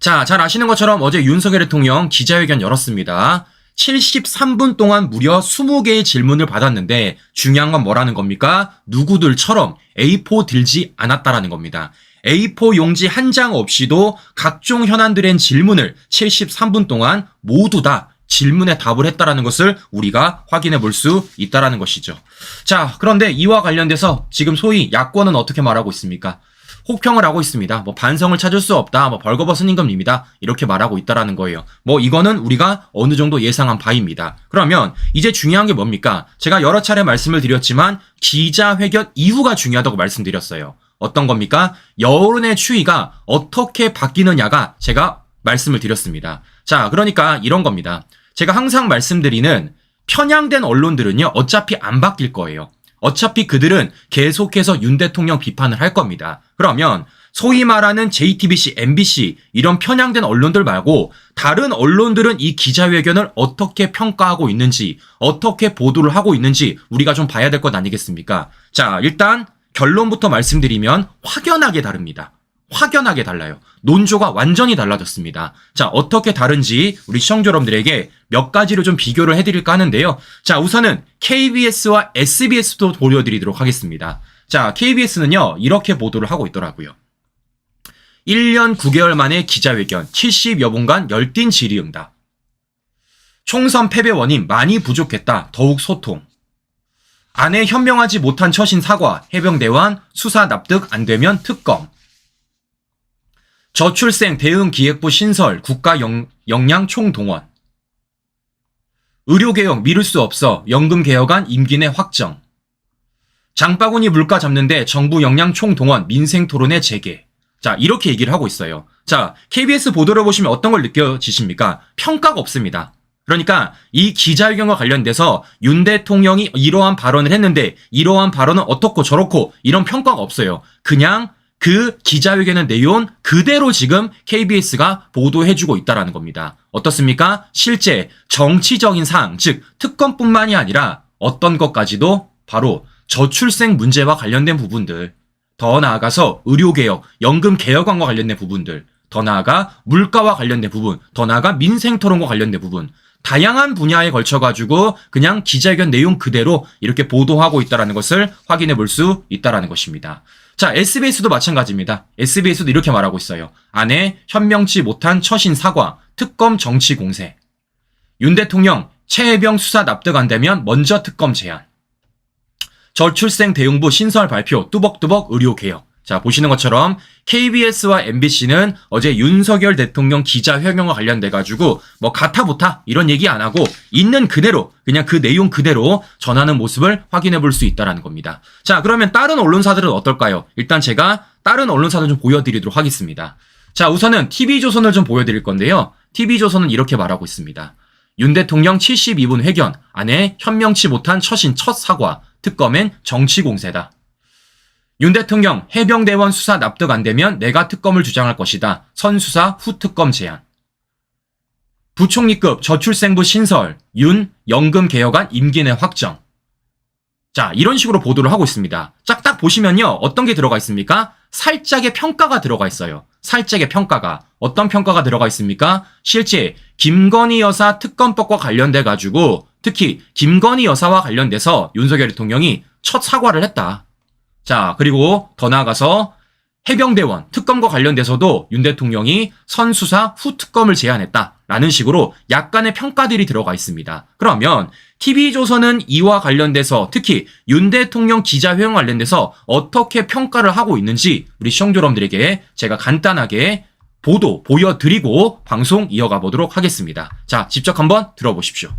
자, 잘 아시는 것처럼 어제 윤석열 대통령 기자회견 열었습니다. 73분 동안 무려 20개의 질문을 받았는데 중요한 건 뭐라는 겁니까? 누구들처럼 A4 들지 않았다라는 겁니다. A4 용지 한 장 없이도 각종 현안들의 질문을 73분 동안 모두 다 질문에 답을 했다라는 것을 우리가 확인해 볼 수 있다라는 것이죠. 자, 그런데 이와 관련돼서 지금 소위 야권은 어떻게 말하고 있습니까? 혹평을 하고 있습니다. 반성을 찾을 수 없다. 벌거벗은 임금입니다. 이렇게 말하고 있다라는 거예요. 이거는 우리가 어느 정도 예상한 바입니다. 그러면 이제 중요한 게 뭡니까? 제가 여러 차례 말씀을 드렸지만 기자회견 이후가 중요하다고 말씀드렸어요. 어떤 겁니까? 여론의 추이가 어떻게 바뀌느냐가 제가 말씀을 드렸습니다. 자, 그러니까 이런 겁니다. 제가 항상 말씀드리는 편향된 언론들은요, 어차피 안 바뀔 거예요. 어차피 그들은 계속해서 윤 대통령 비판을 할 겁니다. 그러면 소위 말하는 JTBC, MBC 이런 편향된 언론들 말고 다른 언론들은 이 기자회견을 어떻게 평가하고 있는지, 어떻게 보도를 하고 있는지 우리가 좀 봐야 될 것 아니겠습니까? 자, 일단 결론부터 말씀드리면 확연하게 다릅니다. 확연하게 달라요. 논조가 완전히 달라졌습니다. 자, 어떻게 다른지 우리 시청자 여러분들에게 몇 가지로 좀 비교를 해드릴까 하는데요. 자, 우선은 KBS와 SBS도 보여드리도록 하겠습니다. 자, KBS는요, 이렇게 보도를 하고 있더라고요. 1년 9개월 만에 기자회견, 70여 분간 열띤 질의응답. 총선 패배 원인 많이 부족했다. 더욱 소통. 아내 현명하지 못한 처신 사과, 해병대원 수사 납득 안 되면 특검. 저출생 대응기획부 신설, 국가 역량 총동원. 의료개혁 미룰 수 없어, 연금개혁안 임기 내 확정. 장바구니 물가 잡는데 정부 역량 총동원, 민생토론회 재개. 자, 이렇게 얘기를 하고 있어요. 자, KBS 보도를 보시면 어떤 걸 느껴지십니까? 평가가 없습니다. 그러니까 이 기자회견과 관련돼서 윤 대통령이 이러한 발언을 했는데 이러한 발언은 어떻고 저렇고 이런 평가가 없어요. 그냥 그 기자회견의 내용 그대로 지금 KBS가 보도해주고 있다는 겁니다. 어떻습니까? 실제 정치적인 사항, 즉 특검뿐만이 아니라 어떤 것까지도 바로 저출생 문제와 관련된 부분들, 더 나아가서 의료개혁, 연금개혁안과 관련된 부분들, 더 나아가 물가와 관련된 부분, 더 나아가 민생토론과 관련된 부분, 다양한 분야에 걸쳐가지고 그냥 기자회견 내용 그대로 이렇게 보도하고 있다는 것을 확인해 볼 수 있다는 것입니다. 자, SBS도 마찬가지입니다. SBS도 이렇게 말하고 있어요. 아내 현명치 못한 처신 사과, 특검 정치 공세. 윤 대통령 최혜병 수사 납득 안 되면 먼저 특검 제안. 저출생 대응부 신설 발표, 뚜벅뚜벅 의료개혁. 자, 보시는 것처럼 KBS와 MBC는 어제 윤석열 대통령 기자회견과 관련돼가지고 가타부타 이런 얘기 안 하고 있는 그대로 그냥 그 내용 그대로 전하는 모습을 확인해 볼 수 있다는 겁니다. 자, 그러면 다른 언론사들은 어떨까요? 일단 제가 다른 언론사들 좀 보여드리도록 하겠습니다. 자, 우선은 TV조선을 좀 보여드릴 건데요. TV조선은 이렇게 말하고 있습니다. 윤 대통령 72분 회견, 아내 현명치 못한 처신 첫 사과, 특검엔 정치 공세다. 윤 대통령 해병대원 수사 납득 안 되면 내가 특검을 주장할 것이다. 선수사 후 특검 제안. 부총리급 저출생부 신설, 윤 연금개혁안 임기 내 확정. 자, 이런 식으로 보도를 하고 있습니다. 딱 보시면요. 어떤 게 들어가 있습니까? 살짝의 평가가 들어가 있어요. 살짝의 평가가. 어떤 평가가 들어가 있습니까? 실제 김건희 여사 특검법과 관련돼 가지고 특히 김건희 여사와 관련돼서 윤석열 대통령이 첫 사과를 했다. 자, 그리고 더 나아가서 해병대원 특검과 관련돼서도 윤 대통령이 선수사 후 특검을 제안했다라는 식으로 약간의 평가들이 들어가 있습니다. 그러면 TV조선은 이와 관련돼서 특히 윤 대통령 기자회견 관련돼서 어떻게 평가를 하고 있는지 우리 시청자 여러분들에게 제가 간단하게 보여드리고 방송 이어가 보도록 하겠습니다. 자, 직접 한번 들어보십시오.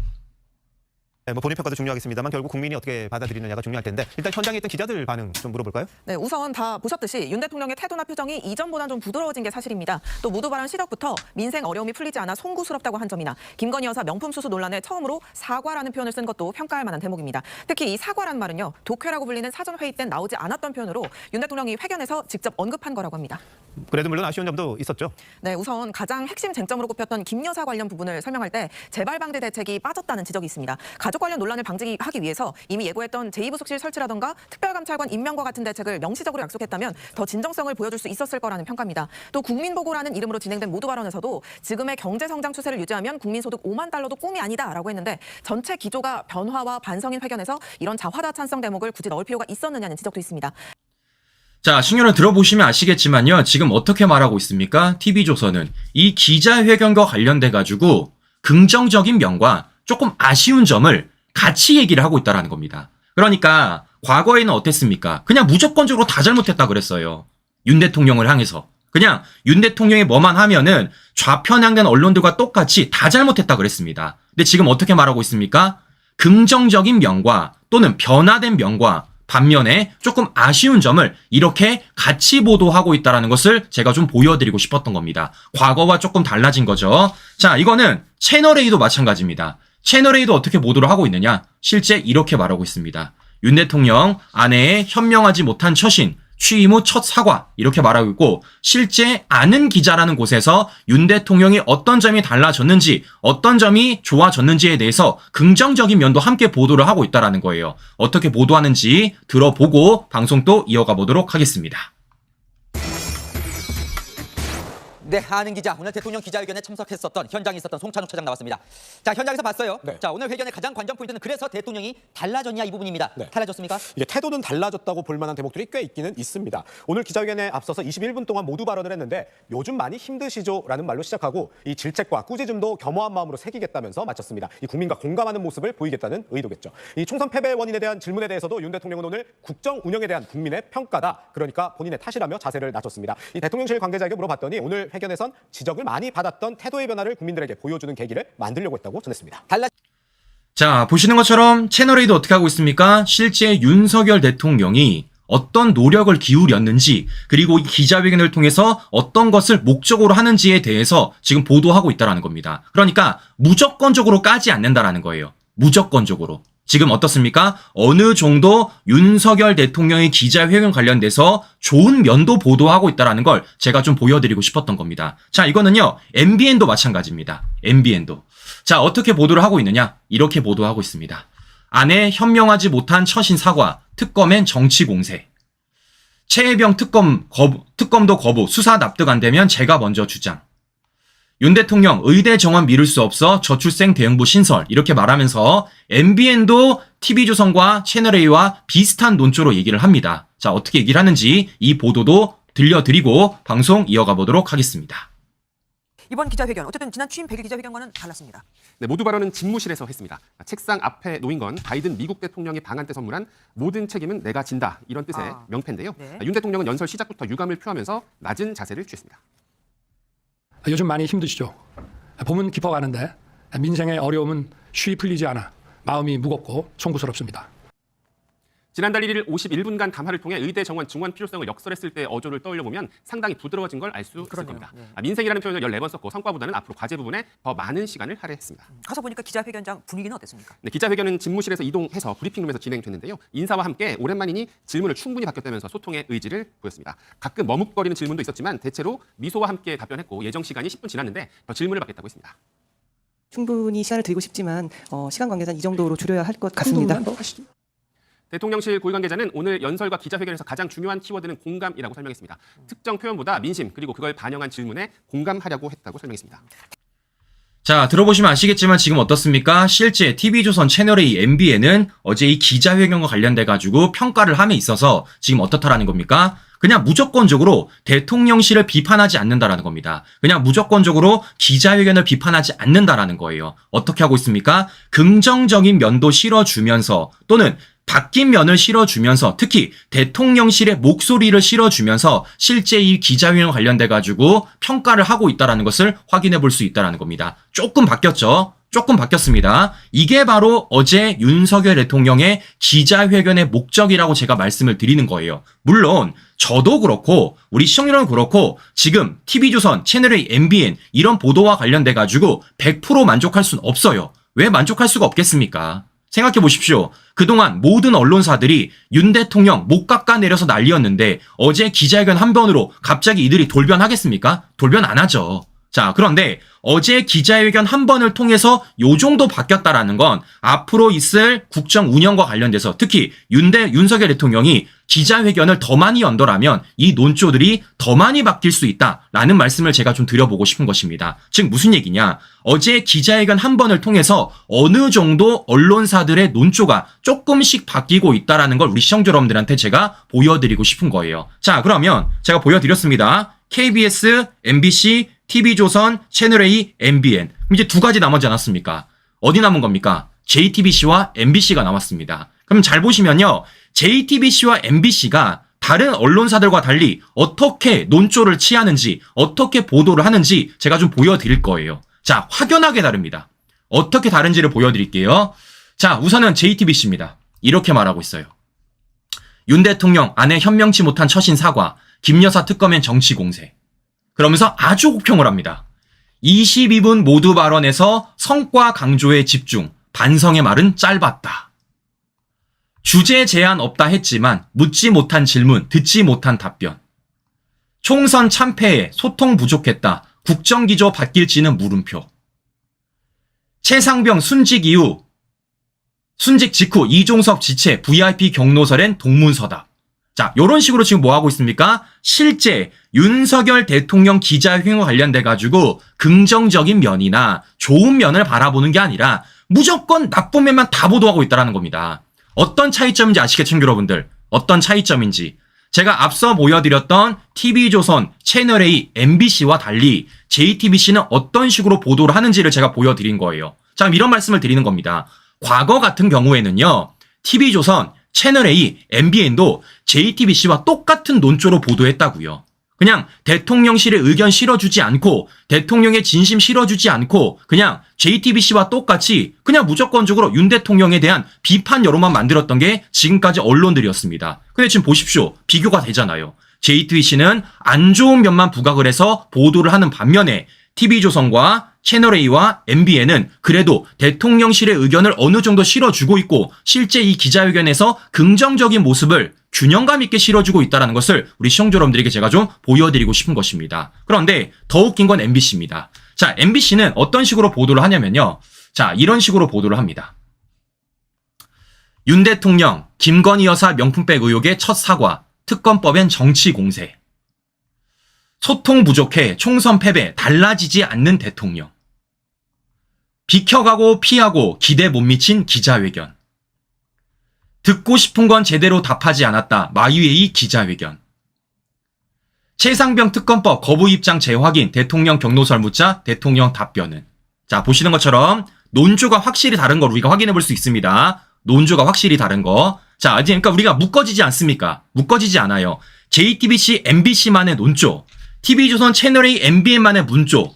본인 평가도 중요하겠습니다만 결국 국민이 어떻게 받아들이느냐가 중요할 텐데 일단 현장에 있던 기자들 반응 좀 물어볼까요? 네, 우선 다 보셨듯이 윤 대통령의 태도나 표정이 이전보다는 좀 부드러워진 게 사실입니다. 또 모두 발언 시작부터 민생 어려움이 풀리지 않아 송구스럽다고 한 점이나 김건희 여사 명품 수수 논란에 처음으로 사과라는 표현을 쓴 것도 평가할 만한 대목입니다. 특히 이 사과란 말은요, 독회라고 불리는 사전 회의 땐 나오지 않았던 표현으로 윤 대통령이 회견에서 직접 언급한 거라고 합니다. 그래도 물론 아쉬운 점도 있었죠. 네, 우선 가장 핵심 쟁점으로 꼽혔던 김 여사 관련 부분을 설명할 때 재발 방지 대책이 빠졌다는 지적이 있습니다. 가족 관련 논란을 방지하기 위해서 이미 예고했던 제2부속실 설치라던가 특별감찰관 임명과 같은 대책을 명시적으로 약속했다면 더 진정성을 보여줄 수 있었을 거라는 평가입니다. 또 국민보고라는 이름으로 진행된 모두 발언에서도 지금의 경제 성장 추세를 유지하면 국민소득 5만 달러도 꿈이 아니다라고 했는데 전체 기조가 변화와 반성인 회견에서 이런 자화자찬성 대목을 굳이 넣을 필요가 있었느냐는 지적도 있습니다. 자, 신규는 들어보시면 아시겠지만요. 지금 어떻게 말하고 있습니까? TV조선은 이 기자회견과 관련돼 가지고 긍정적인 면과 조금 아쉬운 점을 같이 얘기를 하고 있다는 겁니다. 그러니까 과거에는 어땠습니까? 그냥 무조건적으로 다 잘못했다 그랬어요. 윤 대통령을 향해서. 그냥 윤 대통령이 뭐만 하면은 좌편향된 언론들과 똑같이 다 잘못했다 그랬습니다. 근데 지금 어떻게 말하고 있습니까? 긍정적인 면과 또는 변화된 면과 반면에 조금 아쉬운 점을 이렇게 같이 보도하고 있다는 것을 제가 좀 보여드리고 싶었던 겁니다. 과거와 조금 달라진 거죠. 자, 이거는 채널A도 마찬가지입니다. 채널A도 어떻게 보도를 하고 있느냐? 실제 이렇게 말하고 있습니다. 윤 대통령 아내의 현명하지 못한 처신, 취임 후 첫 사과 이렇게 말하고 있고 실제 아는 기자라는 곳에서 윤 대통령이 어떤 점이 달라졌는지 어떤 점이 좋아졌는지에 대해서 긍정적인 면도 함께 보도를 하고 있다는 거예요. 어떻게 보도하는지 들어보고 방송 또 이어가 보도록 하겠습니다. 네, 아는 기자, 오늘 대통령 기자회견에 참석했었던 현장에 있었던 송찬욱 차장 나왔습니다. 자, 현장에서 봤어요. 네. 자, 오늘 회견의 가장 관전 포인트는 그래서 대통령이 달라졌냐 이 부분입니다. 네. 달라졌습니까? 이게 태도는 달라졌다고 볼 만한 대목들이 꽤 있기는 있습니다. 오늘 기자회견에 앞서서 21분 동안 모두 발언을 했는데 요즘 많이 힘드시죠라는 말로 시작하고 이 질책과 꾸짖음도 겸허한 마음으로 새기겠다면서 마쳤습니다. 이 국민과 공감하는 모습을 보이겠다는 의도겠죠. 이 총선 패배 원인에 대한 질문에 대해서도 윤 대통령은 오늘 국정 운영에 대한 국민의 평가다. 그러니까 본인의 탓이라며 자세를 낮췄습니다. 이 대통령실 관계자에게 물어봤더니 오늘 회견에선 지적을 많이 받았던 태도의 변화를 국민들에게 보여주는 계기를 만들려고 했다고 전했습니다. 자, 보시는 것처럼 채널A도 어떻게 하고 있습니까? 실제 윤석열 대통령이 어떤 노력을 기울였는지 그리고 이 기자회견을 통해서 어떤 것을 목적으로 하는지에 대해서 지금 보도하고 있다는 겁니다. 그러니까 무조건적으로 까지 않는다라는 거예요. 무조건적으로. 지금 어떻습니까? 어느 정도 윤석열 대통령의 기자회견 관련돼서 좋은 면도 보도하고 있다는 걸 제가 좀 보여드리고 싶었던 겁니다. 자, 이거는요. MBN도 마찬가지입니다. MBN도. 자, 어떻게 보도를 하고 있느냐? 이렇게 보도하고 있습니다. 아내 현명하지 못한 처신 사과, 특검엔 정치 공세. 최혜병 특검도 거부, 수사 납득 안 되면 제가 먼저 주장. 윤 대통령 의대 정원 미룰 수 없어 저출생 대응부 신설 이렇게 말하면서 MBN도 TV조선과 채널A와 비슷한 논조로 얘기를 합니다. 자, 어떻게 얘기를 하는지 이 보도도 들려드리고 방송 이어가 보도록 하겠습니다. 이번 기자회견 어쨌든 지난 취임 100일 기자회견과는 달랐습니다. 네, 모두 발언은 집무실에서 했습니다. 책상 앞에 놓인 건 바이든 미국 대통령이 방한 때 선물한 모든 책임은 내가 진다 이런 뜻의 명패인데요. 네. 윤 대통령은 연설 시작부터 유감을 표하면서 낮은 자세를 취했습니다. 요즘 많이 힘드시죠. 봄은 깊어가는데 민생의 어려움은 쉬이 풀리지 않아 마음이 무겁고 송구스럽습니다. 지난달 1일 51분간 담화를 통해 의대 정원 증원 필요성을 역설했을 때 어조를 떠올려보면 상당히 부드러워진 걸 알 수 있을 그러네요. 겁니다. 네. 민생이라는 표현을 14번 썼고 성과보다는 앞으로 과제 부분에 더 많은 시간을 할애했습니다. 가서 보니까 기자회견장 분위기는 어땠습니까? 네, 기자회견은 집무실에서 이동해서 브리핑룸에서 진행됐는데요. 인사와 함께 오랜만이니 질문을 충분히 바뀌었다면서 소통의 의지를 보였습니다. 가끔 머뭇거리는 질문도 있었지만 대체로 미소와 함께 답변했고 예정 시간이 10분 지났는데 더 질문을 받겠다고 했습니다. 충분히 시간을 드리고 싶지만 시간 관계상 이 정도로 줄여야 할 것 같습니다. 대통령실 고위 관계자는 오늘 연설과 기자회견에서 가장 중요한 키워드는 공감이라고 설명했습니다. 특정 표현보다 민심 그리고 그걸 반영한 질문에 공감하려고 했다고 설명했습니다. 자, 들어보시면 아시겠지만 지금 어떻습니까? 실제 TV조선 채널A MBN은 어제 이 기자회견과 관련돼가지고 평가를 함에 있어서 지금 어떻다라는 겁니까? 그냥 무조건적으로 대통령실을 비판하지 않는다라는 겁니다. 그냥 무조건적으로 기자회견을 비판하지 않는다라는 거예요. 어떻게 하고 있습니까? 긍정적인 면도 실어주면서 또는 바뀐 면을 실어주면서 특히 대통령실의 목소리를 실어주면서 실제 이 기자회견 관련돼가지고 평가를 하고 있다는 것을 확인해 볼 수 있다는 겁니다. 조금 바뀌었죠? 조금 바뀌었습니다. 이게 바로 어제 윤석열 대통령의 기자회견의 목적이라고 제가 말씀을 드리는 거예요. 물론 저도 그렇고 우리 시청률은 그렇고 지금 TV조선, 채널A, MBN 이런 보도와 관련돼가지고 100% 만족할 수는 없어요. 왜 만족할 수가 없겠습니까? 생각해 보십시오. 그동안 모든 언론사들이 윤 대통령 못 깎아내려서 난리였는데 어제 기자회견 한 번으로 갑자기 이들이 돌변하겠습니까? 돌변 안 하죠. 자, 그런데 어제 기자회견 한 번을 통해서 요 정도 바뀌었다라는 건 앞으로 있을 국정 운영과 관련돼서 특히 윤석열 대통령이 기자회견을 더 많이 연더라면 이 논조들이 더 많이 바뀔 수 있다라는 말씀을 제가 좀 드려보고 싶은 것입니다. 즉 무슨 얘기냐? 어제 기자회견 한 번을 통해서 어느 정도 언론사들의 논조가 조금씩 바뀌고 있다라는 걸 우리 시청자 여러분들한테 제가 보여드리고 싶은 거예요. 자, 그러면 제가 보여드렸습니다. KBS, MBC, TV조선, 채널A, MBN. 이제 두 가지 남았지 않았습니까? 어디 남은 겁니까? JTBC와 MBC가 남았습니다. 그럼 잘 보시면요. JTBC와 MBC가 다른 언론사들과 달리 어떻게 논조를 취하는지, 어떻게 보도를 하는지 제가 좀 보여드릴 거예요. 자, 확연하게 다릅니다. 어떻게 다른지를 보여드릴게요. 자, 우선은 JTBC입니다. 이렇게 말하고 있어요. 윤 대통령 아내 현명치 못한 처신 사과, 김 여사 특검엔 정치 공세. 그러면서 아주 혹평을 합니다. 22분 모두 발언에서 성과 강조에 집중, 반성의 말은 짧았다. 주제 제한 없다 했지만 묻지 못한 질문, 듣지 못한 답변. 총선 참패에 소통 부족했다. 국정기조 바뀔지는 물음표. 최상병 순직 직후 이종섭 지체 VIP 경로설엔 동문서답. 자, 요런 식으로 지금 뭐 하고 있습니까? 실제 윤석열 대통령 기자회견과 관련돼 가지고 긍정적인 면이나 좋은 면을 바라보는 게 아니라 무조건 나쁜 면만 다 보도하고 있다는 겁니다. 어떤 차이점인지 아시겠죠, 여러분들? 어떤 차이점인지. 제가 앞서 보여드렸던 TV조선, 채널A, MBC와 달리 JTBC는 어떤 식으로 보도를 하는지를 제가 보여드린 거예요. 자, 그럼 이런 말씀을 드리는 겁니다. 과거 같은 경우에는요, TV조선, 채널A, MBN도 JTBC와 똑같은 논조로 보도했다고요. 그냥 대통령실의 의견 실어주지 않고 대통령의 진심 실어주지 않고 그냥 JTBC와 똑같이 그냥 무조건적으로 윤 대통령에 대한 비판 여론만 만들었던 게 지금까지 언론들이었습니다. 근데 지금 보십시오. 비교가 되잖아요. JTBC는 안 좋은 면만 부각을 해서 보도를 하는 반면에 TV조선과 채널A와 MBN은 그래도 대통령실의 의견을 어느 정도 실어주고 있고 실제 이 기자회견에서 긍정적인 모습을 균형감 있게 실어주고 있다는 것을 우리 시청자 여러분들에게 제가 좀 보여드리고 싶은 것입니다. 그런데 더 웃긴 건 MBC입니다. 자, MBC는 어떤 식으로 보도를 하냐면요. 자, 이런 식으로 보도를 합니다. 윤 대통령, 김건희 여사 명품백 의혹의 첫 사과, 특검법엔 정치 공세. 소통 부족해 총선 패배 달라지지 않는 대통령. 비켜가고 피하고 기대 못 미친 기자회견. 듣고 싶은 건 제대로 답하지 않았다. 마유웨이 기자회견. 최상병 특검법 거부 입장 재확인 대통령 경로설 묻자 대통령 답변은. 자, 보시는 것처럼 논조가 확실히 다른 걸 우리가 확인해 볼 수 있습니다. 논조가 확실히 다른 거. 자, 그러니까 우리가 묶어지지 않습니까? 묶어지지 않아요. JTBC, MBC만의 논조. TV조선, 채널A, MBN만의 문조,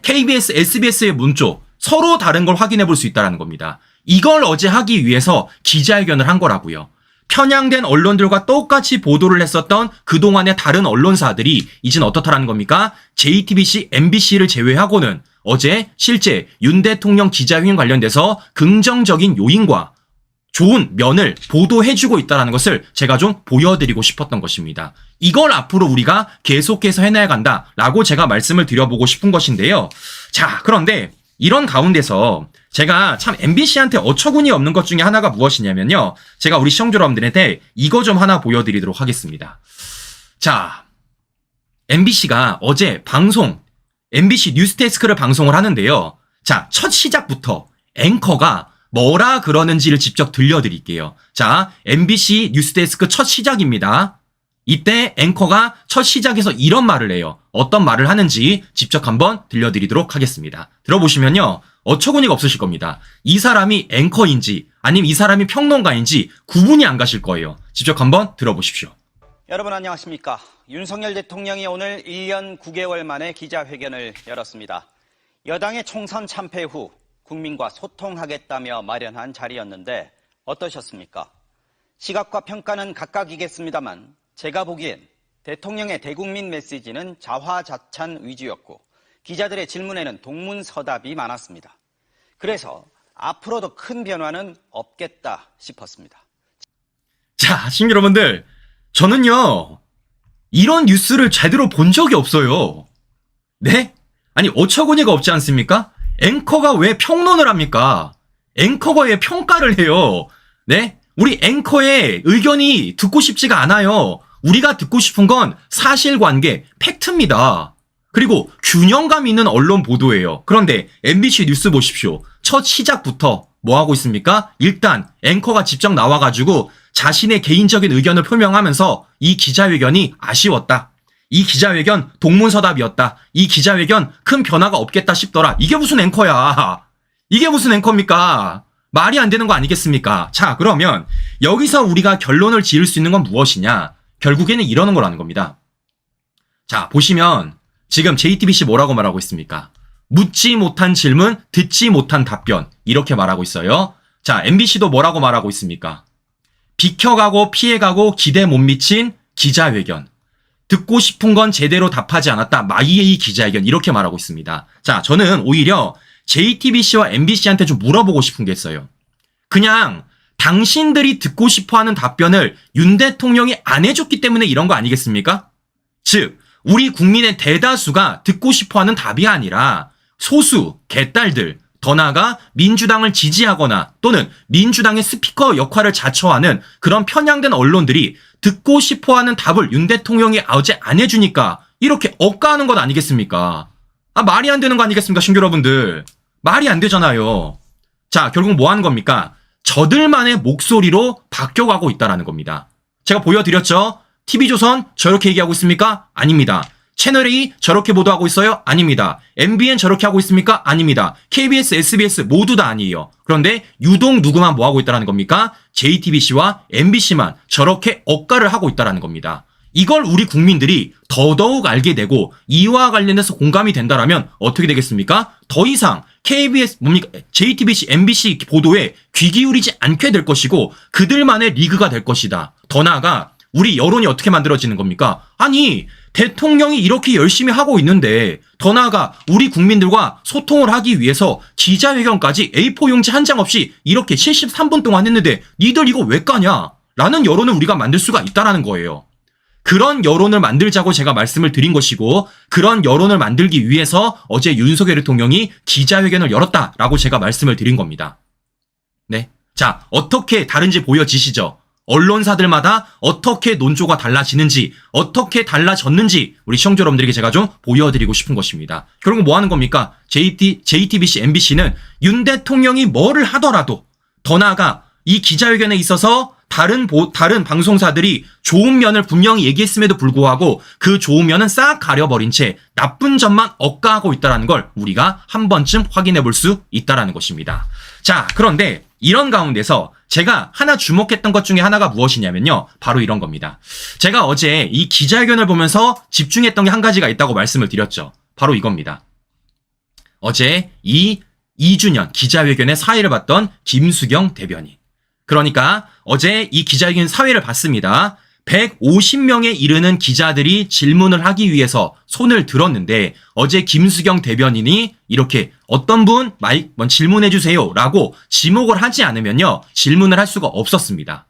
KBS, SBS의 문조, 서로 다른 걸 확인해 볼 수 있다는 겁니다. 이걸 어제 하기 위해서 기자회견을 한 거라고요. 편향된 언론들과 똑같이 보도를 했었던 그동안의 다른 언론사들이 이젠 어떻다라는 겁니까? JTBC, MBC를 제외하고는 어제 실제 윤 대통령 기자회견 관련돼서 긍정적인 요인과 좋은 면을 보도해주고 있다는 것을 제가 좀 보여드리고 싶었던 것입니다. 이걸 앞으로 우리가 계속해서 해나간다라고 제가 말씀을 드려보고 싶은 것인데요. 자, 그런데 이런 가운데서 제가 참 MBC한테 어처구니 없는 것 중에 하나가 무엇이냐면요. 제가 우리 시청자 여러분들한테 이거 좀 하나 보여드리도록 하겠습니다. 자, MBC가 어제 MBC 뉴스데스크를 방송을 하는데요. 자, 첫 시작부터 앵커가 뭐라 그러는지를 직접 들려드릴게요. 자, MBC 뉴스데스크 첫 시작입니다. 이때 앵커가 첫 시작에서 이런 말을 해요. 어떤 말을 하는지 직접 한번 들려드리도록 하겠습니다. 들어보시면요. 어처구니가 없으실 겁니다. 이 사람이 앵커인지 아니면 이 사람이 평론가인지 구분이 안 가실 거예요. 직접 한번 들어보십시오. 여러분 안녕하십니까. 윤석열 대통령이 오늘 1년 9개월 만에 기자회견을 열었습니다. 여당의 총선 참패 후 국민과 소통하겠다며 마련한 자리였는데 어떠셨습니까? 시각과 평가는 각각이겠습니다만 제가 보기엔 대통령의 대국민 메시지는 자화자찬 위주였고 기자들의 질문에는 동문서답이 많았습니다. 그래서 앞으로도 큰 변화는 없겠다 싶었습니다. 자, 시민 여러분들, 저는요, 이런 뉴스를 제대로 본 적이 없어요. 네? 아니, 어처구니가 없지 않습니까? 앵커가 왜 평론을 합니까? 앵커가 왜 평가를 해요? 네? 우리 앵커의 의견이 듣고 싶지가 않아요. 우리가 듣고 싶은 건 사실관계, 팩트입니다. 그리고 균형감 있는 언론 보도예요. 그런데 MBC 뉴스 보십시오. 첫 시작부터 뭐 하고 있습니까? 일단 앵커가 직접 나와가지고 자신의 개인적인 의견을 표명하면서 이 기자회견이 아쉬웠다. 이 기자회견 동문서답이었다. 이 기자회견 큰 변화가 없겠다 싶더라. 이게 무슨 앵커야? 이게 무슨 앵커입니까? 말이 안 되는 거 아니겠습니까? 자, 그러면 여기서 우리가 결론을 지을 수 있는 건 무엇이냐? 결국에는 이러는 거라는 겁니다. 자, 보시면 지금 JTBC 뭐라고 말하고 있습니까? 묻지 못한 질문, 듣지 못한 답변, 이렇게 말하고 있어요. 자, MBC도 뭐라고 말하고 있습니까? 비켜가고 피해가고 기대 못 미친 기자회견. 듣고 싶은 건 제대로 답하지 않았다. 마이에이 기자회견. 이렇게 말하고 있습니다. 자, 저는 오히려 JTBC와 MBC한테 좀 물어보고 싶은 게 있어요. 그냥 당신들이 듣고 싶어하는 답변을 윤 대통령이 안 해줬기 때문에 이런 거 아니겠습니까? 즉, 우리 국민의 대다수가 듣고 싶어하는 답이 아니라 소수, 개딸들, 더 나아가 민주당을 지지하거나 또는 민주당의 스피커 역할을 자처하는 그런 편향된 언론들이 듣고 싶어하는 답을 윤 대통령이 어제 안 해주니까 이렇게 억까하는 것 아니겠습니까? 아, 말이 안 되는 거 아니겠습니까, 신규 여러분들? 말이 안 되잖아요. 자, 결국 뭐 하는 겁니까? 저들만의 목소리로 바뀌어가고 있다는 겁니다. 제가 보여드렸죠? TV조선 저렇게 얘기하고 있습니까? 아닙니다. 채널A 저렇게 보도하고 있어요? 아닙니다. MBN 저렇게 하고 있습니까? 아닙니다. KBS, SBS 모두 다 아니에요. 그런데 유독 누구만 뭐 하고 있다는 겁니까? JTBC와 MBC만 저렇게 억가를 하고 있다는 겁니다. 이걸 우리 국민들이 더더욱 알게 되고 이와 관련해서 공감이 된다라면 어떻게 되겠습니까? 더 이상 KBS, JTBC, MBC 보도에 귀 기울이지 않게 될 것이고 그들만의 리그가 될 것이다. 더 나아가 우리 여론이 어떻게 만들어지는 겁니까? 아니, 대통령이 이렇게 열심히 하고 있는데 더 나아가 우리 국민들과 소통을 하기 위해서 기자회견까지 A4 용지 한 장 없이 이렇게 73분 동안 했는데 니들 이거 왜 까냐? 라는 여론을 우리가 만들 수가 있다라는 거예요. 그런 여론을 만들자고 제가 말씀을 드린 것이고 그런 여론을 만들기 위해서 어제 윤석열 대통령이 기자회견을 열었다라고 제가 말씀을 드린 겁니다. 네. 자, 어떻게 다른지 보여지시죠? 언론사들마다 어떻게 논조가 달라지는지, 어떻게 달라졌는지 우리 시청자 여러분들에게 제가 좀 보여드리고 싶은 것입니다. 결국 뭐 하는 겁니까? JTBC, MBC는 윤 대통령이 뭐를 하더라도 더 나아가 이 기자회견에 있어서 다른 방송사들이 좋은 면을 분명히 얘기했음에도 불구하고 그 좋은 면은 싹 가려버린 채 나쁜 점만 억가하고 있다는 걸 우리가 한 번쯤 확인해 볼 수 있다는 것입니다. 자, 그런데 이런 가운데서 제가 하나 주목했던 것 중에 하나가 무엇이냐면요. 바로 이런 겁니다. 제가 어제 이 기자회견을 보면서 집중했던 게 한 가지가 있다고 말씀을 드렸죠. 바로 이겁니다. 어제 이 2주년 기자회견의 사회를 봤던 김수경 대변인. 그러니까 어제 이 기자회견 사회를 봤습니다. 150명에 이르는 기자들이 질문을 하기 위해서 손을 들었는데 어제 김수경 대변인이 이렇게 어떤 분 질문해 주세요 라고 지목을 하지 않으면요 질문을 할 수가 없었습니다.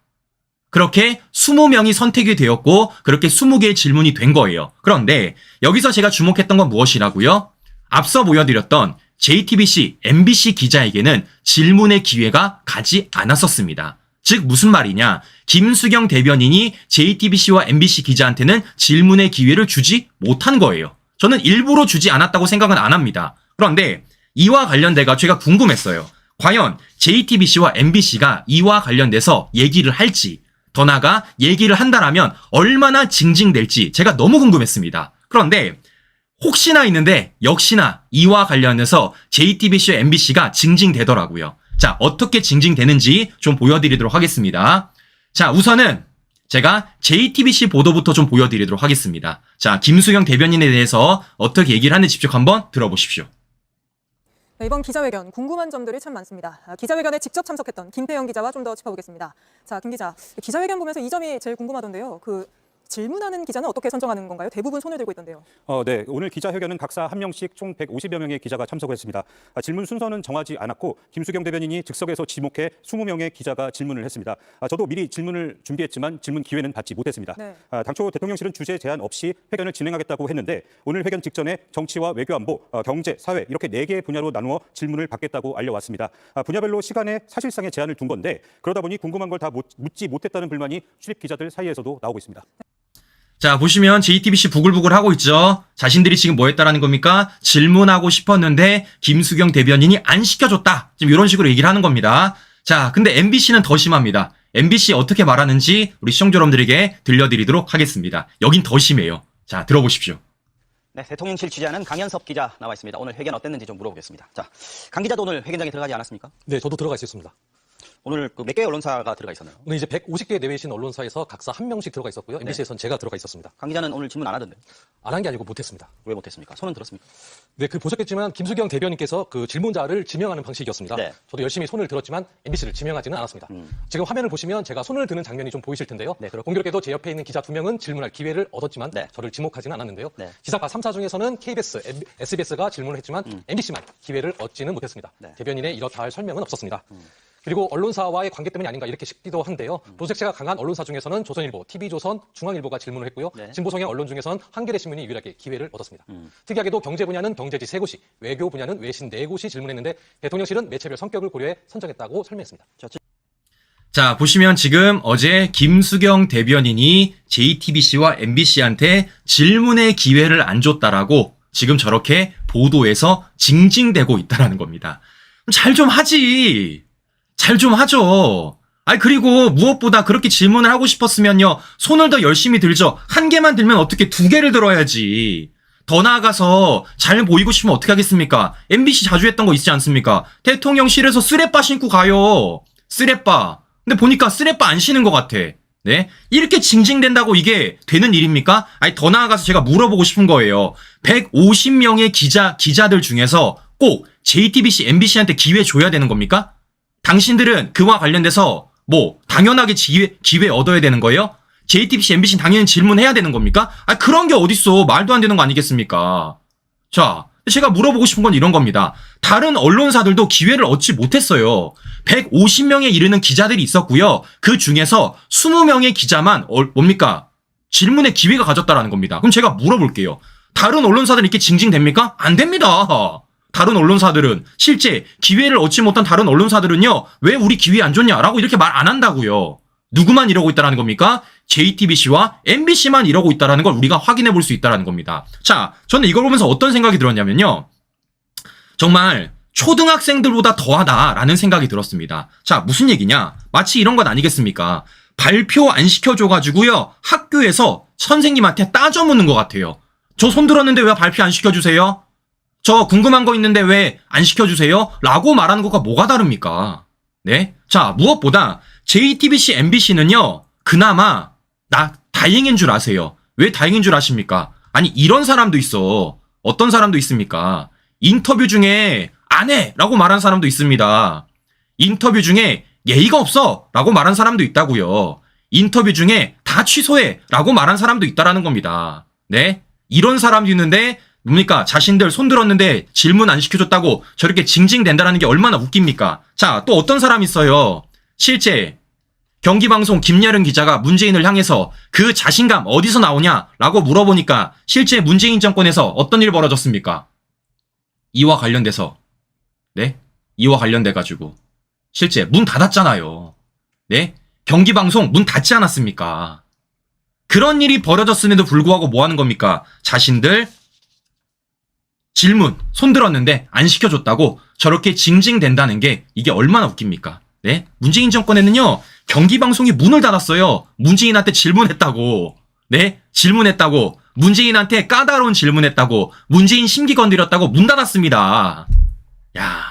그렇게 20명이 선택이 되었고 그렇게 20개의 질문이 된 거예요. 그런데 여기서 제가 주목했던 건 무엇이라고요? 앞서 보여드렸던 JTBC, MBC 기자에게는 질문의 기회가 가지 않았었습니다. 즉 무슨 말이냐? 김수경 대변인이 JTBC와 MBC 기자한테는 질문의 기회를 주지 못한 거예요. 저는 일부러 주지 않았다고 생각은 안 합니다. 그런데 이와 관련돼가 제가 궁금했어요. 과연 JTBC와 MBC가 이와 관련돼서 얘기를 할지, 더 나아가 얘기를 한다라면 얼마나 징징댈지 제가 너무 궁금했습니다. 그런데 혹시나 있는데 역시나 이와 관련해서 JTBC와 MBC가 징징대더라고요. 자, 어떻게 징징대는지 좀 보여드리도록 하겠습니다. 자, 우선은 제가 JTBC 보도부터 좀 보여드리도록 하겠습니다. 자, 김수경 대변인에 대해서 어떻게 얘기를 하는지 직접 한번 들어보십시오. 네, 이번 기자회견 궁금한 점들이 참 많습니다. 기자회견에 직접 참석했던 김태형 기자와 좀 더 짚어보겠습니다. 자, 김 기자, 기자회견 보면서 이 점이 제일 궁금하던데요. 질문하는 기자는 어떻게 선정하는 건가요? 대부분 손을 들고 있던데요. 네. 오늘 기자회견은 각사 한 명씩 총 150여 명의 기자가 참석했습니다. 질문 순서는 정하지 않았고 김수경 대변인이 즉석에서 지목해 20명의 기자가 질문을 했습니다. 저도 미리 질문을 준비했지만 질문 기회는 받지 못했습니다. 네. 당초 대통령실은 주제 제한 없이 회견을 진행하겠다고 했는데 오늘 회견 직전에 정치와 외교안보, 경제, 사회 이렇게 4개의 분야로 나누어 질문을 받겠다고 알려왔습니다. 분야별로 시간에 사실상의 제한을 둔 건데 그러다 보니 궁금한 걸 다 묻지 못했다는 불만이 출입 기자들 사이에서도 나오고 있습니다. 자, 보시면 JTBC 부글부글 하고 있죠. 자신들이 지금 뭐 했다라는 겁니까? 질문하고 싶었는데 김수경 대변인이 안 시켜줬다. 지금 이런 식으로 얘기를 하는 겁니다. 자, 근데 MBC는 더 심합니다. MBC 어떻게 말하는지 우리 시청자 여러분들에게 들려드리도록 하겠습니다. 여긴 더 심해요. 자, 들어보십시오. 네, 대통령실 취재하는 강현섭 기자 나와 있습니다. 오늘 회견 어땠는지 좀 물어보겠습니다. 자, 강 기자도 오늘 회견장에 들어가지 않았습니까? 네, 저도 들어가 있었습니다. 오늘 몇 개의 언론사가 들어가 있었나요? 오늘 이제 150개 내외신 언론사에서 각사 한 명씩 들어가 있었고요. MBC에서는 제가 들어가 있었습니다. 강 기자는 오늘 질문 안 하던데. 안 한 게 아니고 못했습니다. 왜 못했습니까? 손은 들었습니까? 네, 보셨겠지만 김수경 대변인께서 그 질문자를 지명하는 방식이었습니다. 네. 저도 열심히 손을 들었지만 MBC를 지명하지는 않았습니다. 지금 화면을 보시면 제가 손을 드는 장면이 좀 보이실 텐데요. 네, 공교롭게도 제 옆에 있는 기자 2명은 질문할 기회를 얻었지만 저를 지목하지는 않았는데요. 기사과 3사 중에서는 KBS, SBS가 질문을 했지만 MBC만 기회를 얻지는 못했습니다. 대변인의 이렇다 할 설명은 없었습니다. 그리고 언론사와의 관계 때문이 아닌가 이렇게 싶기도 한데요. 도색체가 강한 언론사 중에서는 조선일보, TV조선, 중앙일보가 질문을 했고요. 진보성향 언론 중에서는 한겨레 신문이 유일하게 기회를 얻었습니다. 특이하게도 경제 분야는 경제지 3곳이, 외교 분야는 외신 4곳이 질문했는데 대통령실은 매체별 성격을 고려해 선정했다고 설명했습니다. 자, 보시면 지금 어제 김수경 대변인이 JTBC와 MBC한테 질문의 기회를 안 줬다라고 지금 저렇게 보도에서 징징대고 있다라는 겁니다. 잘 좀 하지. 잘 좀 하죠. 그리고 무엇보다 그렇게 질문을 하고 싶었으면요. 손을 더 열심히 들죠. 한 개만 들면 어떻게 2개를 들어야지. 더 나아가서 잘 보이고 싶으면 어떻게 하겠습니까? MBC 자주 했던 거 있지 않습니까? 대통령실에서 쓰레빠 신고 가요. 쓰레빠. 근데 보니까 쓰레빠 안 신은 것 같아. 네? 이렇게 징징댄다고 이게 되는 일입니까? 더 나아가서 제가 물어보고 싶은 거예요. 150명의 기자들 중에서 꼭 JTBC, MBC한테 기회 줘야 되는 겁니까? 당신들은 그와 관련돼서 당연하게 기회 얻어야 되는 거예요? JTBC, MBC는 당연히 질문해야 되는 겁니까? 그런 게 어딨어. 말도 안 되는 거 아니겠습니까? 자, 제가 물어보고 싶은 건 이런 겁니다. 다른 언론사들도 기회를 얻지 못했어요. 150명에 이르는 기자들이 있었고요. 그 중에서 20명의 기자만 뭡니까? 질문의 기회가 가졌다라는 겁니다. 그럼 제가 물어볼게요. 다른 언론사들은 이렇게 징징댑니까? 안 됩니다. 다른 언론사들은 실제 기회를 얻지 못한 다른 언론사들은요. 왜 우리 기회 안 줬냐라고 이렇게 말 안 한다고요. 누구만 이러고 있다라는 겁니까? JTBC와 MBC만 이러고 있다라는 걸 우리가 확인해 볼 수 있다라는 겁니다. 자, 저는 이걸 보면서 어떤 생각이 들었냐면요. 정말 초등학생들보다 더하다라는 생각이 들었습니다. 자, 무슨 얘기냐? 마치 이런 것 아니겠습니까? 발표 안 시켜줘가지고요. 학교에서 선생님한테 따져 묻는 것 같아요. 저 손 들었는데 왜 발표 안 시켜주세요? 저 궁금한 거 있는데 왜 안 시켜주세요? 라고 말하는 것과 뭐가 다릅니까? 네? 자, 무엇보다 JTBC, MBC는요. 그나마 다행인 줄 아세요. 왜 다행인 줄 아십니까? 이런 사람도 있어. 어떤 사람도 있습니까? 인터뷰 중에 안 해! 라고 말한 사람도 있습니다. 인터뷰 중에 예의가 없어! 라고 말한 사람도 있다고요. 인터뷰 중에 다 취소해! 라고 말한 사람도 있다라는 겁니다. 네? 이런 사람도 있는데 뭡니까? 자신들 손 들었는데 질문 안 시켜줬다고 저렇게 징징댄다라는 게 얼마나 웃깁니까? 자, 또 어떤 사람이 있어요. 실제 경기방송 김여름 기자가 문재인을 향해서 그 자신감 어디서 나오냐라고 물어보니까 실제 문재인 정권에서 어떤 일 벌어졌습니까? 이와 관련돼서 네? 이와 관련돼가지고 실제 문 닫았잖아요. 네? 경기방송 문 닫지 않았습니까? 그런 일이 벌어졌음에도 불구하고 뭐 하는 겁니까? 자신들 질문 손 들었는데 안 시켜줬다고 저렇게 징징댄다는 게 이게 얼마나 웃깁니까? 네? 문재인 정권에는요. 경기방송이 문을 닫았어요. 문재인한테 질문했다고. 네? 질문했다고. 문재인한테 까다로운 질문했다고. 문재인 심기 건드렸다고 문 닫았습니다. 야.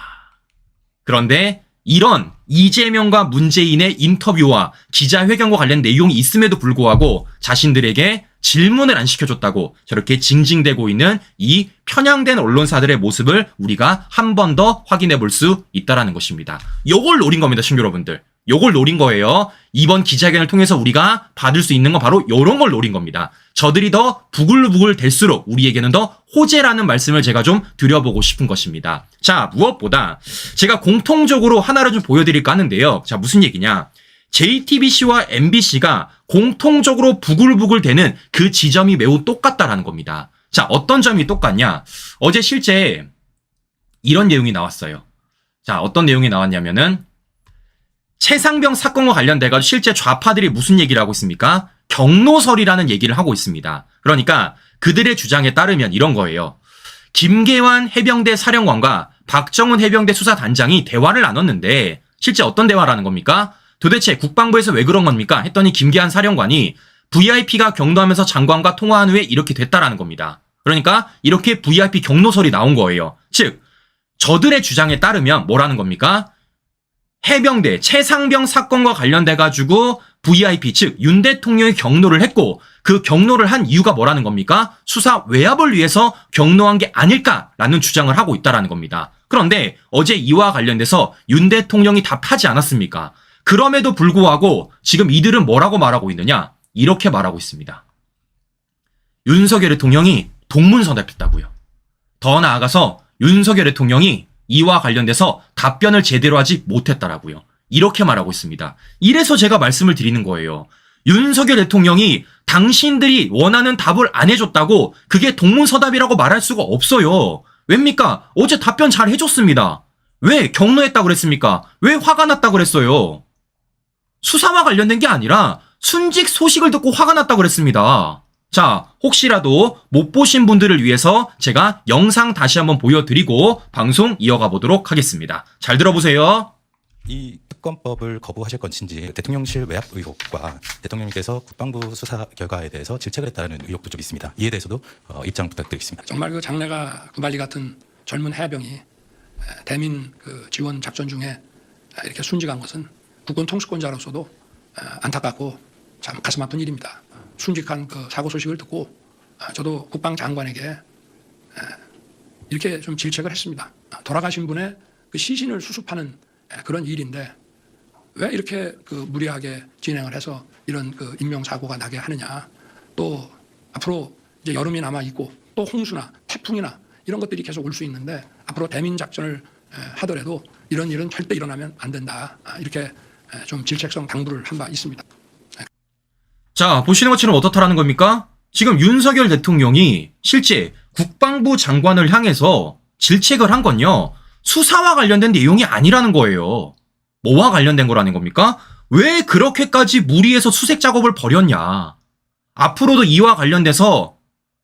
그런데 이런 이재명과 문재인의 인터뷰와 기자회견과 관련 내용이 있음에도 불구하고 자신들에게 질문을 안 시켜줬다고 저렇게 징징대고 있는 이 편향된 언론사들의 모습을 우리가 한 번 더 확인해 볼 수 있다라는 것입니다. 요걸 노린 겁니다, 친구 여러분들. 요걸 노린 거예요. 이번 기자회견을 통해서 우리가 받을 수 있는 건 바로 요런 걸 노린 겁니다. 저들이 더 부글부글 될수록 우리에게는 더 호재라는 말씀을 제가 좀 드려보고 싶은 것입니다. 자, 무엇보다 제가 공통적으로 하나를 좀 보여드릴까 하는데요. 자, 무슨 얘기냐. JTBC와 MBC가 공통적으로 부글부글 되는 그 지점이 매우 똑같다라는 겁니다. 자, 어떤 점이 똑같냐. 어제 실제 이런 내용이 나왔어요. 자, 어떤 내용이 나왔냐면은 최상병 사건과 관련돼가지고 실제 좌파들이 무슨 얘기를 하고 있습니까? 경로설이라는 얘기를 하고 있습니다. 그러니까 그들의 주장에 따르면 이런 거예요. 김계환 해병대 사령관과 박정훈 해병대 수사단장이 대화를 나눴는데 실제 어떤 대화를 하는 겁니까? 도대체 국방부에서 왜 그런 겁니까? 했더니 김계환 사령관이 VIP가 경로하면서 장관과 통화한 후에 이렇게 됐다라는 겁니다. 그러니까 이렇게 VIP 경로설이 나온 거예요. 즉 저들의 주장에 따르면 뭐라는 겁니까? 해병대 최상병 사건과 관련돼가지고 VIP 즉 윤 대통령이 경로를 했고 그 경로를 한 이유가 뭐라는 겁니까? 수사 외압을 위해서 경로한 게 아닐까라는 주장을 하고 있다라는 겁니다. 그런데 어제 이와 관련돼서 윤 대통령이 답하지 않았습니까? 그럼에도 불구하고 지금 이들은 뭐라고 말하고 있느냐? 이렇게 말하고 있습니다. 윤석열 대통령이 동문서답했다고요. 더 나아가서 윤석열 대통령이 이와 관련돼서 답변을 제대로 하지 못했다라고요. 이렇게 말하고 있습니다. 이래서 제가 말씀을 드리는 거예요. 윤석열 대통령이 당신들이 원하는 답을 안 해줬다고 그게 동문서답이라고 말할 수가 없어요. 왜입니까? 어제 답변 잘 해줬습니다. 왜 경로했다고 그랬습니까? 왜 화가 났다고 그랬어요? 수사와 관련된 게 아니라 순직 소식을 듣고 화가 났다고 그랬습니다. 자, 혹시라도 못 보신 분들을 위해서 제가 영상 다시 한번 보여드리고 방송 이어가 보도록 하겠습니다. 잘 들어보세요. 이 특검법을 거부하실 것인지 대통령실 외압 의혹과 대통령님께서 국방부 수사 결과에 대해서 질책을 했다는 의혹도 좀 있습니다. 이에 대해서도 입장 부탁드리겠습니다. 정말 그 장래가 구발리 같은 젊은 해병이 대민 그 지원 작전 중에 이렇게 순직한 것은 국군 통수권자로서도 안타깝고 참 가슴 아픈 일입니다. 순직한 그 사고 소식을 듣고 저도 국방장관에게 이렇게 좀 질책을 했습니다. 돌아가신 분의 그 시신을 수습하는 그런 일인데 왜 이렇게 그 무리하게 진행을 해서 이런 그 인명사고가 나게 하느냐. 또 앞으로 이제 여름이 남아 있고 또 홍수나 태풍이나 이런 것들이 계속 올 수 있는데 앞으로 대민 작전을 하더라도 이런 일은 절대 일어나면 안 된다. 이렇게 좀 질책성 당부를 한 바 있습니다. 자, 보시는 것처럼 어떻다라는 겁니까? 지금 윤석열 대통령이 실제 국방부 장관을 향해서 질책을 한 건요. 수사와 관련된 내용이 아니라는 거예요. 뭐와 관련된 거라는 겁니까? 왜 그렇게까지 무리해서 수색 작업을 벌였냐. 앞으로도 이와 관련돼서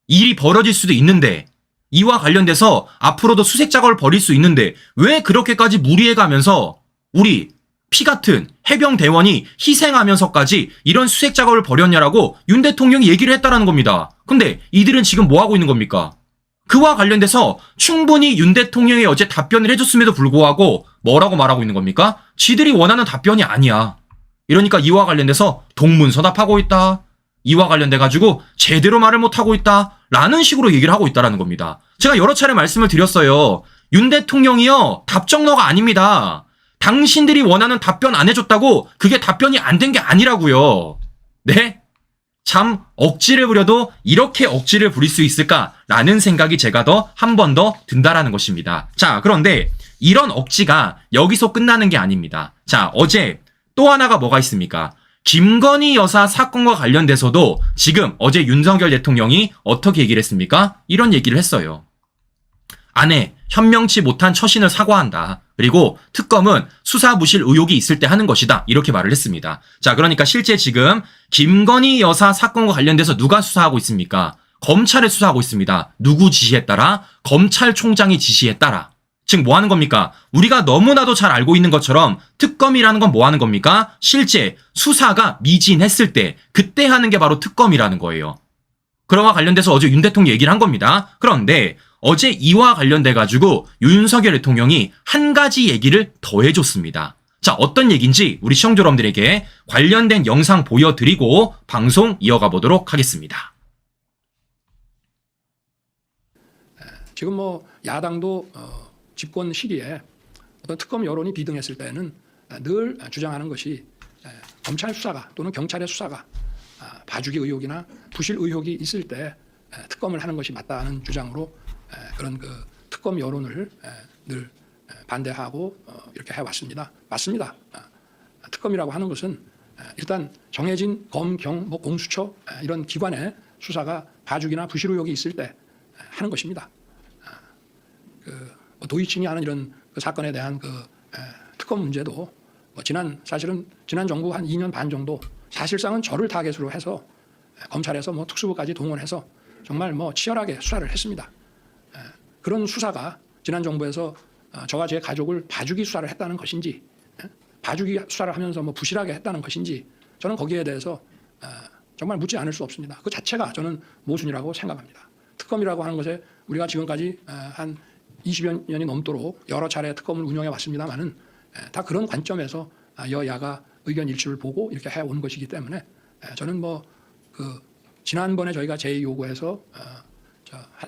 일이 벌어질 수도 있는데 이와 관련돼서 앞으로도 수색 작업을 벌일 수 있는데 왜 그렇게까지 무리해가면서 우리 피 같은 해병대원이 희생하면서까지 이런 수색 작업을 벌였냐라고 윤 대통령이 얘기를 했다라는 겁니다. 근데 이들은 지금 뭐 하고 있는 겁니까? 그와 관련돼서 충분히 윤 대통령이 어제 답변을 해줬음에도 불구하고 뭐라고 말하고 있는 겁니까? 지들이 원하는 답변이 아니야. 이러니까 이와 관련돼서 동문서답하고 있다. 이와 관련돼가지고 제대로 말을 못하고 있다. 라는 식으로 얘기를 하고 있다라는 겁니다. 제가 여러 차례 말씀을 드렸어요. 윤 대통령이요. 답정너가 아닙니다. 당신들이 원하는 답변 안 해줬다고 그게 답변이 안 된 게 아니라고요. 네? 참 억지를 부려도 이렇게 억지를 부릴 수 있을까라는 생각이 제가 더 한 번 더 든다라는 것입니다. 자, 그런데 이런 억지가 여기서 끝나는 게 아닙니다. 자, 어제 또 하나가 뭐가 있습니까? 김건희 여사 사건과 관련돼서도 지금 어제 윤석열 대통령이 어떻게 얘기를 했습니까? 이런 얘기를 했어요. 아내 현명치 못한 처신을 사과한다. 그리고 특검은 수사무실 의혹이 있을 때 하는 것이다. 이렇게 말을 했습니다. 자, 그러니까 실제 지금 김건희 여사 사건과 관련돼서 누가 수사하고 있습니까? 검찰에 수사하고 있습니다. 누구 지시에 따라? 검찰총장의 지시에 따라. 즉 뭐 하는 겁니까? 우리가 너무나도 잘 알고 있는 것처럼 특검이라는 건 뭐 하는 겁니까? 실제 수사가 미진했을 때 그때 하는 게 바로 특검이라는 거예요. 그러와 관련돼서 어제 윤 대통령이 얘기를 한 겁니다. 그런데 어제 이와 관련돼가지고 윤석열 대통령이 한 가지 얘기를 더 해줬습니다. 자, 어떤 얘기인지 우리 시청자 여러분들에게 관련된 영상 보여드리고 방송 이어가 보도록 하겠습니다. 지금 뭐 야당도 집권 시기에 어떤 특검 여론이 비등했을 때는 늘 주장하는 것이 검찰 수사가 또는 경찰의 수사가 봐주기 의혹이나 부실 의혹이 있을 때 특검을 하는 것이 맞다는 주장으로 그런 그 특검 여론을 늘 반대하고 이렇게 해왔습니다. 맞습니다. 특검이라고 하는 것은 일단 정해진 검, 경, 공수처 이런 기관의 수사가 봐주기나 부실 의혹이 있을 때 하는 것입니다. 도이칭이 하는 이런 그 사건에 대한 그 특검 문제도 사실은 지난 정부 한 2년 반 정도 사실상은 저를 타겟으로 해서 검찰에서 특수부까지 동원해서 정말 치열하게 수사를 했습니다. 그런 수사가 지난 정부에서 저와 제 가족을 봐주기 수사를 했다는 것인지 봐주기 수사를 하면서 부실하게 했다는 것인지 저는 거기에 대해서 정말 묻지 않을 수 없습니다. 그 자체가 저는 모순이라고 생각합니다. 특검이라고 하는 것에 우리가 지금까지 한 20여 년이 넘도록 여러 차례 특검을 운영해 왔습니다만은 다 그런 관점에서 여야가 의견 일치를 보고 이렇게 해온 것이기 때문에 저는 지난번에 저희가 제의 요구해서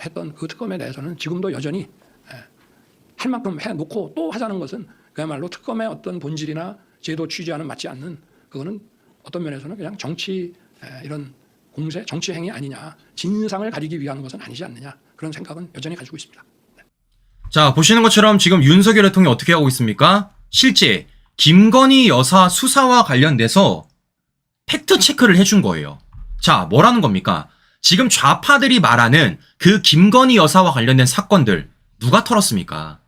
했던 그 특검에 대해서는 지금도 여전히 할 만큼 해놓고 또 하자는 것은 그야말로 특검의 어떤 본질이나 제도 취지와는 맞지 않는, 그거는 어떤 면에서는 그냥 정치 이런 공세, 정치 행위 아니냐, 진상을 가리기 위한 것은 아니지 않느냐, 그런 생각은 여전히 가지고 있습니다. 자, 보시는 것처럼 지금 윤석열 대통령이 어떻게 하고 있습니까? 실제 김건희 여사 수사와 관련돼서 팩트 체크를 해준 거예요. 자, 뭐라는 겁니까? 지금 좌파들이 말하는 그 김건희 여사와 관련된 사건들 누가 털었습니까?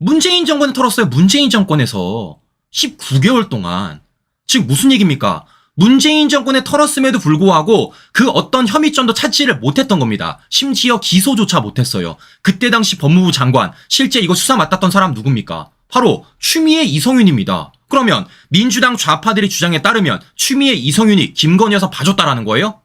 문재인 정권이 털었어요. 문재인 정권에서 19개월 동안. 즉 무슨 얘기입니까? 문재인 정권에 털었음에도 불구하고 그 어떤 혐의점도 찾지를 못했던 겁니다. 심지어 기소조차 못했어요. 그때 당시 법무부 장관, 실제 이거 수사 맡았던 사람 누굽니까? 바로 추미애 이성윤입니다. 그러면 민주당 좌파들이 주장에 따르면 추미애 이성윤이 김건희 여사 봐줬다라는 거예요?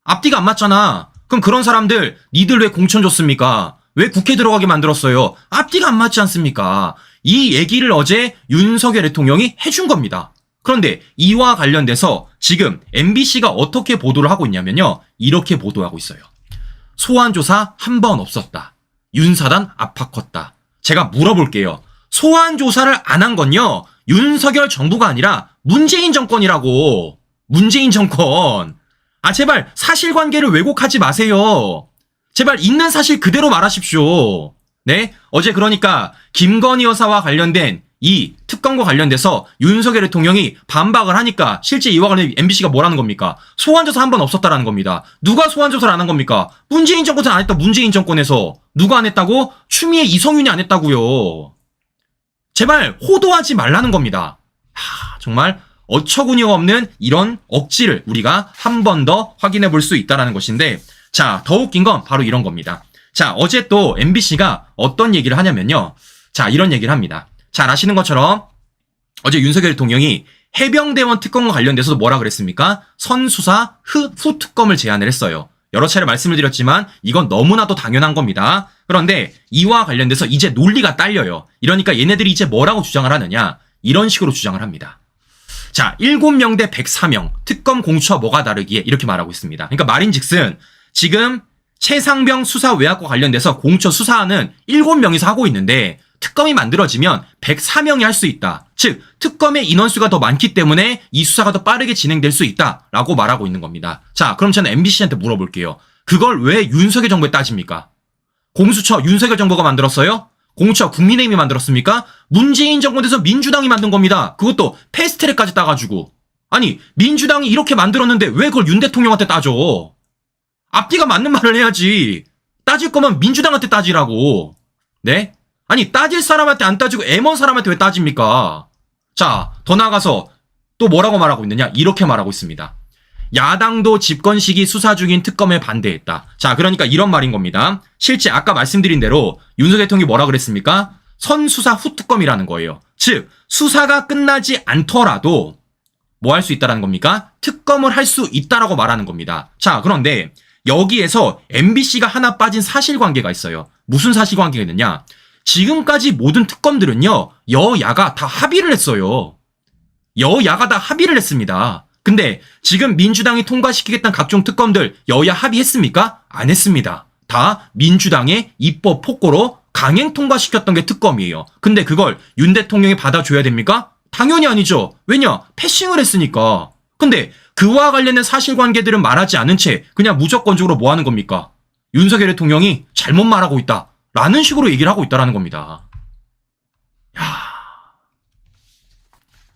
앞뒤가 안 맞잖아. 그럼 그런 사람들 니들 왜 공천 줬습니까? 왜 국회 들어가게 만들었어요? 앞뒤가 안 맞지 않습니까? 이 얘기를 어제 윤석열 대통령이 해준 겁니다. 그런데 이와 관련돼서 지금 MBC가 어떻게 보도를 하고 있냐면요. 이렇게 보도하고 있어요. 소환조사 한 번 없었다. 윤사단 압박 컸다. 제가 물어볼게요. 소환조사를 안 한 건요. 윤석열 정부가 아니라 문재인 정권이라고. 문재인 정권. 제발 사실관계를 왜곡하지 마세요. 제발 있는 사실 그대로 말하십시오. 네? 어제 그러니까 김건희 여사와 관련된 이 특검과 관련돼서 윤석열 대통령이 반박을 하니까 실제 이와 관련 MBC가 뭐라는 겁니까? 소환조사 한 번 없었다라는 겁니다. 누가 소환조사를 안 한 겁니까? 문재인 정권에서 안 했다. 문재인 정권에서. 누가 안 했다고? 추미애 이성윤이 안 했다고요. 제발 호도하지 말라는 겁니다. 정말 어처구니가 없는 이런 억지를 우리가 한 번 더 확인해 볼 수 있다는 것인데, 자, 더 웃긴 건 바로 이런 겁니다. 자, 어제 또 MBC가 어떤 얘기를 하냐면요. 자, 이런 얘기를 합니다. 잘 아시는 것처럼 어제 윤석열 대통령이 해병대원 특검과 관련돼서도 뭐라 그랬습니까? 선수사 후 특검을 제안을 했어요. 여러 차례 말씀을 드렸지만 이건 너무나도 당연한 겁니다. 그런데 이와 관련돼서 이제 논리가 딸려요. 이러니까 얘네들이 이제 뭐라고 주장을 하느냐? 이런 식으로 주장을 합니다. 자, 7명 대 104명. 특검 공수처와 뭐가 다르기에 이렇게 말하고 있습니다. 그러니까 말인즉슨 지금 최상병 수사 외압과 관련돼서 공수처 수사는 7명이서 하고 있는데 특검이 만들어지면 104명이 할 수 있다. 즉 특검의 인원수가 더 많기 때문에 이 수사가 더 빠르게 진행될 수 있다라고 말하고 있는 겁니다. 자, 그럼 저는 MBC한테 물어볼게요. 그걸 왜 윤석열 정부에 따집니까? 공수처 윤석열 정부가 만들었어요? 공수처 국민의힘이 만들었습니까? 문재인 정권에서 민주당이 만든 겁니다. 그것도 패스트트랙까지 따가지고. 아니 민주당이 이렇게 만들었는데 왜 그걸 윤 대통령한테 따져? 앞뒤가 맞는 말을 해야지. 따질 거면 민주당한테 따지라고. 네? 아니 따질 사람한테 안 따지고 애먼 사람한테 왜 따집니까? 자, 더 나아가서 또 뭐라고 말하고 있느냐? 이렇게 말하고 있습니다. 야당도 집권 시기 수사 중인 특검에 반대했다. 자, 그러니까 이런 말인 겁니다. 실제 아까 말씀드린 대로 윤석열 대통령이 뭐라 그랬습니까? 선수사 후 특검이라는 거예요. 즉 수사가 끝나지 않더라도 뭐 할 수 있다라는 겁니까? 특검을 할 수 있다라고 말하는 겁니다. 자, 그런데 여기에서 MBC가 하나 빠진 사실관계가 있어요. 무슨 사실관계가 있느냐? 지금까지 모든 특검들은요, 여야가 다 합의를 했어요. 여야가 다 합의를 했습니다. 근데 지금 민주당이 통과시키겠다는 각종 특검들 여야 합의했습니까? 안 했습니다. 다 민주당의 입법 폭고로 강행 통과시켰던 게 특검이에요. 근데 그걸 윤 대통령이 받아줘야 됩니까? 당연히 아니죠. 왜냐? 패싱을 했으니까. 근데 그와 관련된 사실관계들은 말하지 않은 채 그냥 무조건적으로 뭐 하는 겁니까? 윤석열 대통령이 잘못 말하고 있다. 라는 식으로 얘기를 하고 있다라는 겁니다. 야,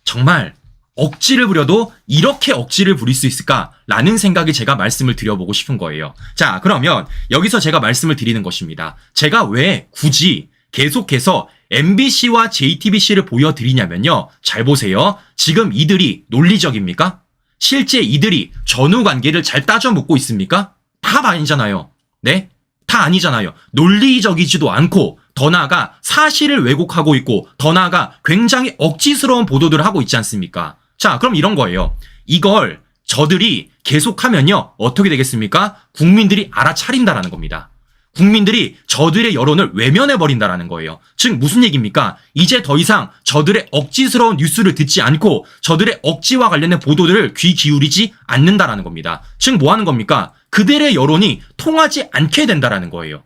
정말 억지를 부려도 이렇게 억지를 부릴 수 있을까라는 생각이 제가 말씀을 드려보고 싶은 거예요. 자, 그러면 여기서 제가 말씀을 드리는 것입니다. 제가 왜 굳이 계속해서 MBC와 JTBC를 보여드리냐면요. 잘 보세요. 지금 이들이 논리적입니까? 실제 이들이 전후 관계를 잘 따져 묻고 있습니까? 다 아니잖아요. 네? 다 아니잖아요. 논리적이지도 않고 더 나아가 사실을 왜곡하고 있고 더 나아가 굉장히 억지스러운 보도들을 하고 있지 않습니까? 자, 그럼 이런 거예요. 이걸 저들이 계속하면요. 어떻게 되겠습니까? 국민들이 알아차린다라는 겁니다. 국민들이 저들의 여론을 외면해버린다라는 거예요. 즉 무슨 얘기입니까? 이제 더 이상 저들의 억지스러운 뉴스를 듣지 않고 저들의 억지와 관련된 보도들을 귀 기울이지 않는다라는 겁니다. 즉 뭐 하는 겁니까? 그들의 여론이 통하지 않게 된다라는 거예요.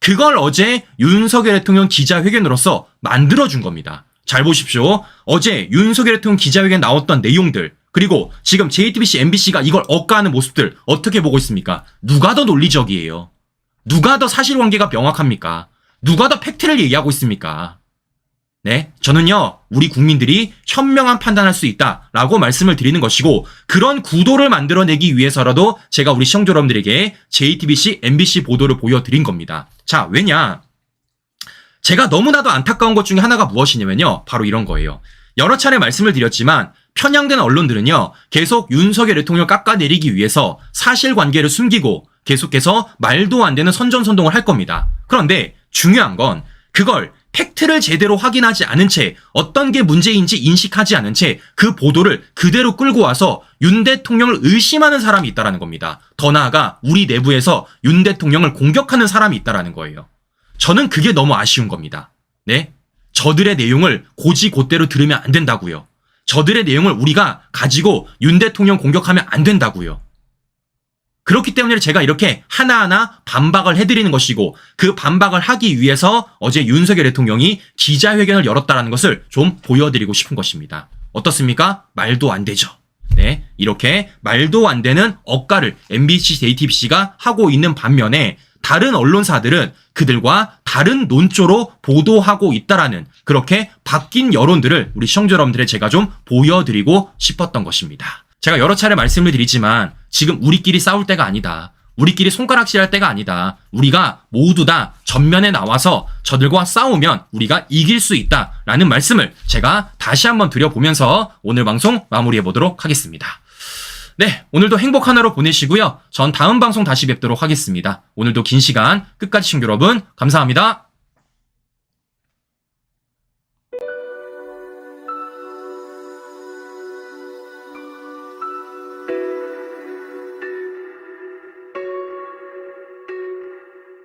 그걸 어제 윤석열 대통령 기자회견으로서 만들어준 겁니다. 잘 보십시오. 어제 윤석열 대통령 기자회견 나왔던 내용들 그리고 지금 JTBC, MBC가 이걸 억까하는 모습들 어떻게 보고 있습니까? 누가 더 논리적이에요? 누가 더 사실관계가 명확합니까? 누가 더 팩트를 얘기하고 있습니까? 네, 저는요 우리 국민들이 현명한 판단할 수 있다라고 말씀을 드리는 것이고 그런 구도를 만들어내기 위해서라도 제가 우리 시청자 여러분들에게 JTBC, MBC 보도를 보여드린 겁니다. 자, 왜냐? 제가 너무나도 안타까운 것 중에 하나가 무엇이냐면요. 바로 이런 거예요. 여러 차례 말씀을 드렸지만 편향된 언론들은요. 계속 윤석열 대통령을 깎아내리기 위해서 사실관계를 숨기고 계속해서 말도 안 되는 선전선동을 할 겁니다. 그런데 중요한 건 그걸 팩트를 제대로 확인하지 않은 채 어떤 게 문제인지 인식하지 않은 채 그 보도를 그대로 끌고 와서 윤 대통령을 의심하는 사람이 있다는 겁니다. 더 나아가 우리 내부에서 윤 대통령을 공격하는 사람이 있다는 거예요. 저는 그게 너무 아쉬운 겁니다. 네? 저들의 내용을 고지고대로 들으면 안 된다고요. 저들의 내용을 우리가 가지고 윤 대통령 공격하면 안 된다고요. 그렇기 때문에 제가 이렇게 하나하나 반박을 해드리는 것이고 그 반박을 하기 위해서 어제 윤석열 대통령이 기자회견을 열었다는 것을 좀 보여드리고 싶은 것입니다. 어떻습니까? 말도 안 되죠. 네, 이렇게 말도 안 되는 억가를 MBC, JTBC가 하고 있는 반면에 다른 언론사들은 그들과 다른 논조로 보도하고 있다라는 그렇게 바뀐 여론들을 우리 시청자 여러분들에 제가 좀 보여드리고 싶었던 것입니다. 제가 여러 차례 말씀을 드리지만 지금 우리끼리 싸울 때가 아니다. 우리끼리 손가락질할 때가 아니다. 우리가 모두 다 전면에 나와서 저들과 싸우면 우리가 이길 수 있다라는 말씀을 제가 다시 한번 드려보면서 오늘 방송 마무리해 보도록 하겠습니다. 네, 오늘도 행복한 하루 보내시고요. 전 다음 방송 다시 뵙도록 하겠습니다. 오늘도 긴 시간 끝까지 시청자 여러분 감사합니다.